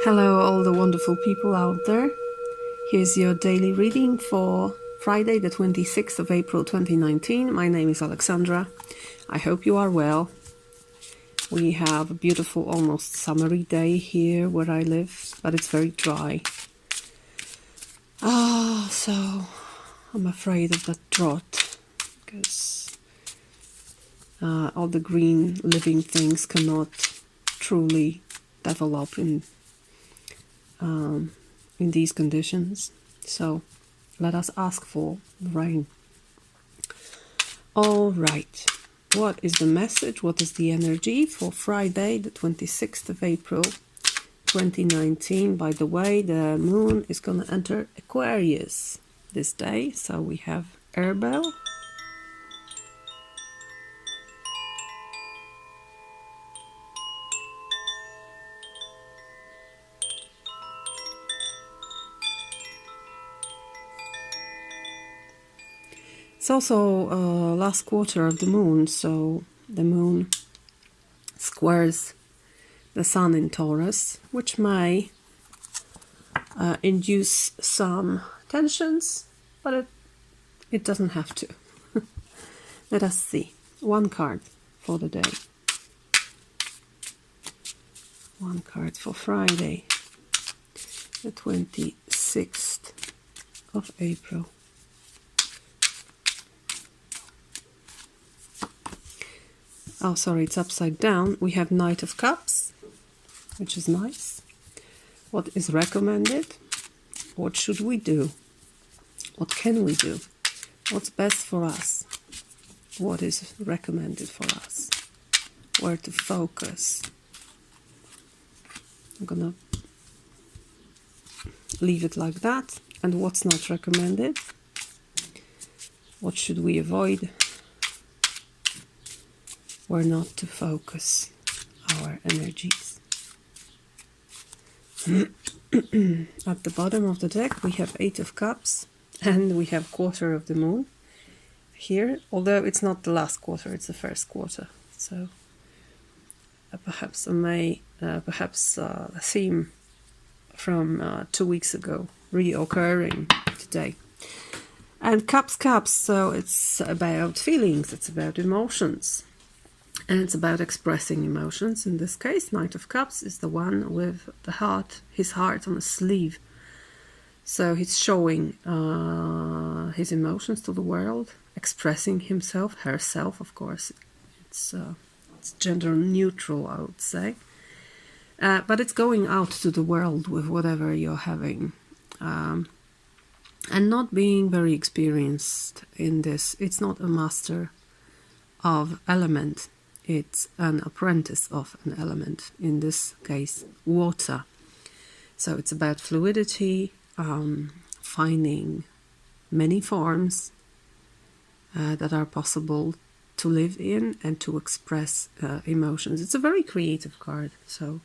Hello, all the wonderful people out there. Here's your daily reading for Friday, the 26th of April 2019. My name is Alexandra. I hope you are well. We have a beautiful, almost summery day here where I live, but it's very dry. So I'm afraid of that drought because all the green living things cannot truly develop in these conditions. So let us ask for rain. All right. What is the message? What is the energy for Friday, the 26th of April, 2019? By the way, the moon is going to enter Aquarius this day. So we have Herbal. It's also last quarter of the moon, so the moon squares the sun in Taurus, which may induce some tensions, but it doesn't have to. Let us see. One card for the day. One card for Friday, the 26th of April. Oh, sorry, it's upside down. We have Knight of Cups, which is nice. What is recommended? What should we do? What can we do? What's best for us? What is recommended for us? Where to focus? I'm gonna leave it like that. And what's not recommended? What should we avoid? Where not to focus our energies. At the bottom of the deck we have Eight of Cups and we have Quarter of the Moon here, although it's not the last quarter, it's the first quarter. So perhaps a theme from 2 weeks ago reoccurring today. And Cups, so it's about feelings, it's about emotions. And it's about expressing emotions. In this case, Knight of Cups is the one with the heart, his heart on his sleeve. So he's showing his emotions to the world, expressing himself, herself, of course. It's gender neutral, I would say. But it's going out to the world with whatever you're having. And not being very experienced in this. It's not a master of element. It's an apprentice of an element, in this case, water. So it's about fluidity, finding many forms that are possible to live in and to express emotions. It's a very creative card, so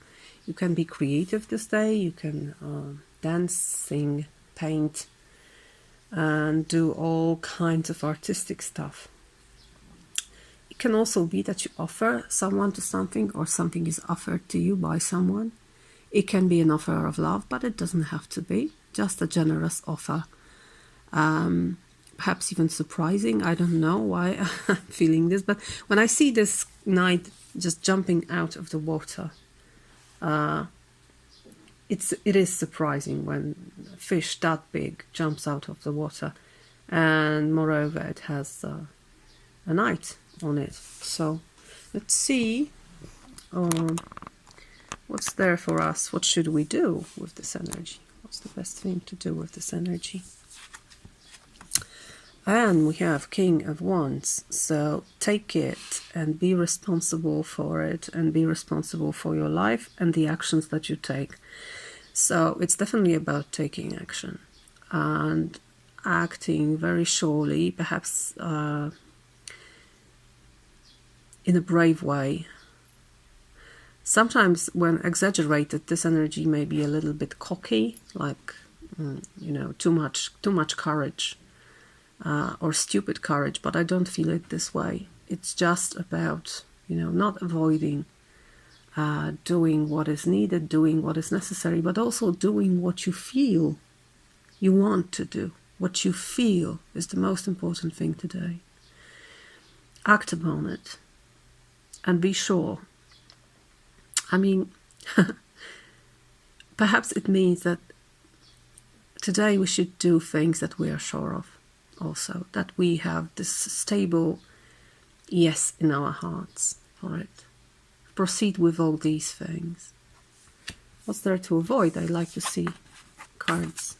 you can be creative this day. You can dance, sing, paint, and do all kinds of artistic stuff. It can also be that you offer someone to something, or something is offered to you by someone. It can be an offer of love, but it doesn't have to be. Just a generous offer. Perhaps even surprising. I don't know why I'm feeling this, but when I see this knight just jumping out of the water, it is surprising when a fish that big jumps out of the water. And moreover, it has a knight on it. So let's see what's there for us. What should we do with this energy? What's the best thing to do with this energy? And we have King of Wands. So take it and be responsible for it, and be responsible for your life and the actions that you take. So it's definitely about taking action and acting very surely, perhaps in a brave way. Sometimes when exaggerated, this energy may be a little bit cocky, like too much courage, or stupid courage, but I don't feel it this way. It's just about not avoiding doing what is needed, doing what is necessary, but also doing what you feel you want to do. What you feel is the most important thing today. Act upon it and be sure. I mean, perhaps it means that today we should do things that we are sure of also, that we have this stable yes in our hearts for it. Proceed with all these things. What's there to avoid? I like to see cards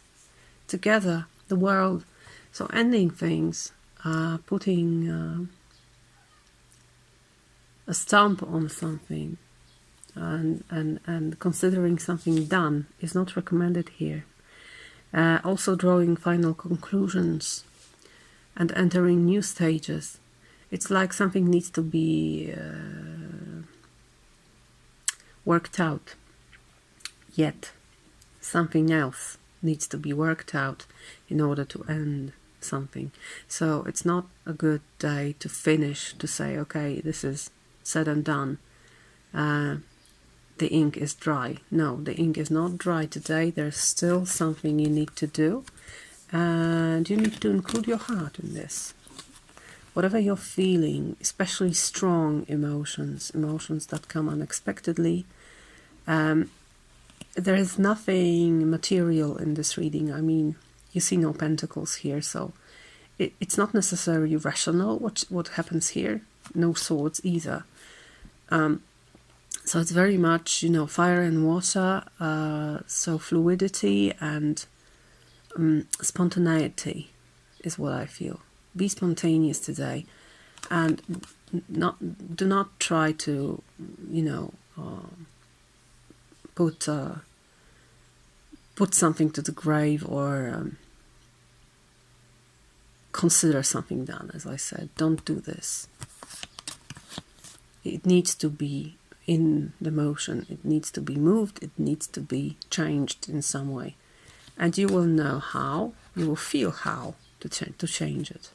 together, the world. So ending things, putting a stamp on something, and considering something done is not recommended here. Also drawing final conclusions and entering new stages. It's like something needs to be worked out. Yet something else needs to be worked out in order to end something. So it's not a good day to finish, to say, okay, this is said and done. The ink is dry. No, the ink is not dry today. There's still something you need to do. And you need to include your heart in this. Whatever you're feeling, especially strong emotions, emotions that come unexpectedly, there is nothing material in this reading. I mean, you see no pentacles here, so it's not necessarily rational what happens here. No swords either. So it's very much, you know, fire and water, so fluidity and spontaneity is what I feel. Be spontaneous today, and do not try to, you know, put something to the grave, or consider something done. As I said, don't do this. It needs to be in the motion. It needs to be moved. It needs to be changed in some way, and you will know how. You will feel how to change it.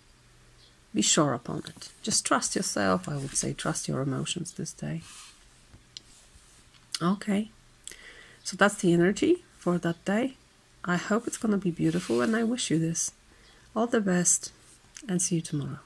Be sure upon it. Just trust yourself. I would say trust your emotions this day. Okay, so that's the energy for that day. I hope it's going to be beautiful, and I wish you this. All the best, and see you tomorrow.